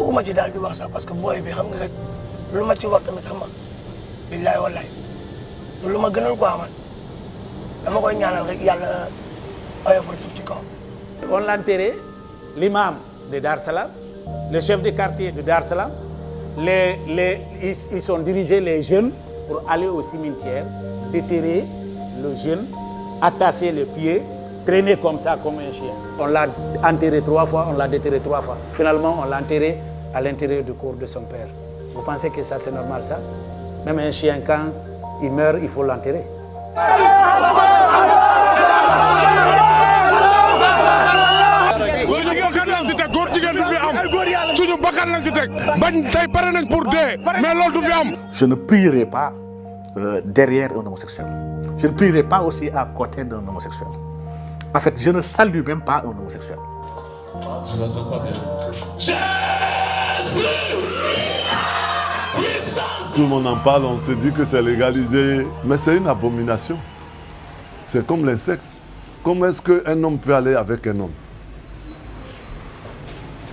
bëgguma ci daal di wax sax parce que booy bi xam nga rek lu ma ci wax tamit xam nga billaay wallaay lu ma gënal quoi man dama koy ñaanal rek yàlla oyofal suuf ci kaw. On l'a enterré, l'imam de Dar Salam, le chef de quartier de Dar Salam, ils sont dirigés les jeunes pour aller au cimetière, déterrer le jeune, attacher les pieds, traîner comme ça comme un chien. On l'a enterré 3 fois, on l'a déterré 3 fois. Finalement, on l'a enterré à l'intérieur du corps de son père. Vous pensez que ça c'est normal ça? Même un chien quand il meurt, il faut l'enterrer. Je ne prierai pas derrière un homosexuel. Je ne prierai pas aussi à côté d'un homosexuel. En fait, je ne salue même pas un homosexuel. Je n'entends pas bien. Tout le monde en parle, on se dit que c'est légalisé, mais c'est une abomination. C'est comme l'incexe. Comment est-ce qu'un homme peut aller avec un homme?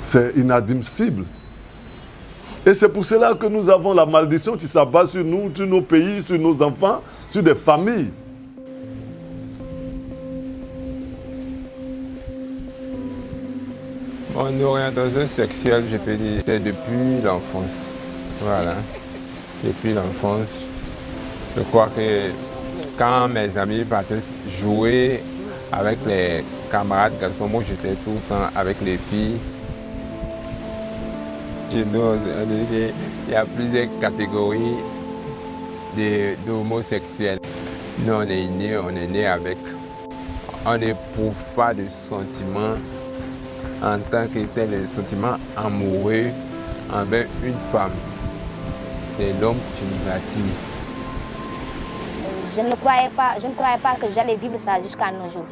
C'est inadmissible. Et c'est pour cela que nous avons la malédiction qui s'abat sur nous, sur nos pays, sur nos enfants, sur des familles. Mon orientation sexuelle, je peux dire, c'est depuis l'enfance. Voilà. Depuis l'enfance. Je crois que quand mes amis partaient jouer avec les camarades garçons, moi j'étais tout le temps avec les filles. Il y a plusieurs catégories d'homosexuels. Nous, on est né avec. On n'éprouve pas de sentiments en tant que tel, des sentiments amoureux envers une femme. C'est l'homme qui nous attire. Je ne croyais pas que j'allais vivre ça jusqu'à nos jours.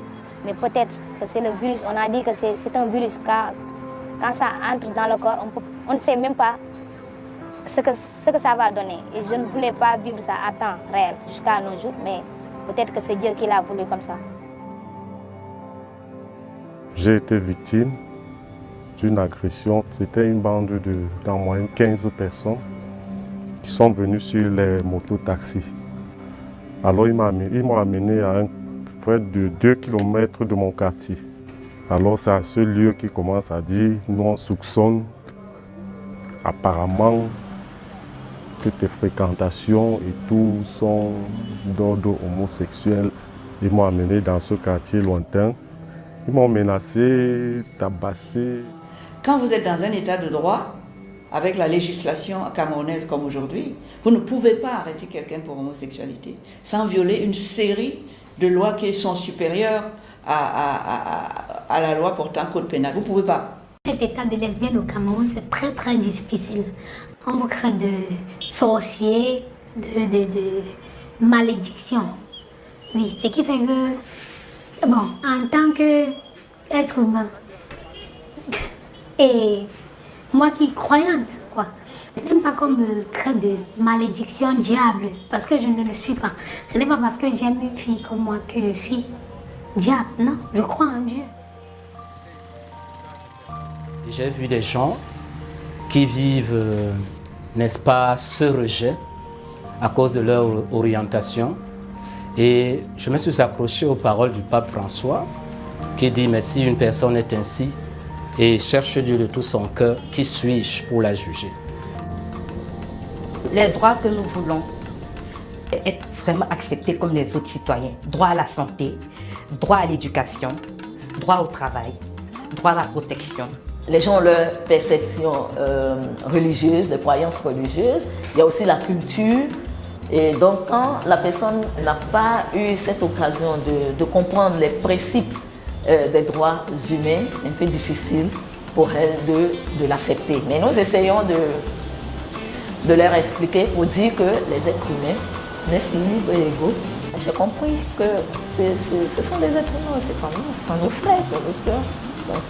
Mais peut-être que c'est le virus. On a dit que c'est un virus. Quand ça entre dans le corps, on ne sait même pas ce que ça va donner. Et je ne voulais pas vivre ça à temps réel jusqu'à nos jours, mais peut-être que c'est Dieu qui l'a voulu comme ça. J'ai été victime d'une agression. C'était une bande d'en moyenne 15 personnes qui sont venues sur les mototaxis. Alors ils m'ont amené à près de 2 km de mon quartier. Alors c'est à ce lieu qu'ils commencent à dire, nous on soupçonne apparemment que tes fréquentations et tout sont d'ordre homosexuel. Ils m'ont amené dans ce quartier lointain. Ils m'ont menacé, tabassé. Quand vous êtes dans un état de droit, avec la législation camerounaise comme aujourd'hui, vous ne pouvez pas arrêter quelqu'un pour homosexualité sans violer une série de lois qui sont supérieures à la loi portant code pénal. Vous ne pouvez pas. Cet état de lesbienne au Cameroun, c'est très très difficile. On vous crée de sorciers, de malédictions. Oui, ce qui fait que, bon, en tant qu'être humain, et moi qui croyante, quoi, je n'aime pas qu'on me crée de malédictions diable, parce que je ne le suis pas. Ce n'est pas parce que j'aime une fille comme moi que je suis diable, non, je crois en Dieu. J'ai vu des gens qui vivent, n'est-ce pas, ce rejet à cause de leur orientation. Et je me suis accroché aux paroles du pape François qui dit « Mais si une personne est ainsi et cherche Dieu de tout son cœur, qui suis-je pour la juger ?» Les droits que nous voulons, être vraiment acceptés comme les autres citoyens. Droit à la santé, droit à l'éducation, droit au travail, droit à la protection. Les gens ont leur perception religieuse, des croyances religieuses. Il y a aussi la culture. Et donc, quand la personne n'a pas eu cette occasion de comprendre les principes des droits humains, c'est un peu difficile pour elle de l'accepter. Mais nous essayons de leur expliquer pour dire que les êtres humains naissent libres et égaux. J'ai compris que ce sont des êtres humains, c'est comme nous, ce sont nos frères, c'est nos sœurs. Donc,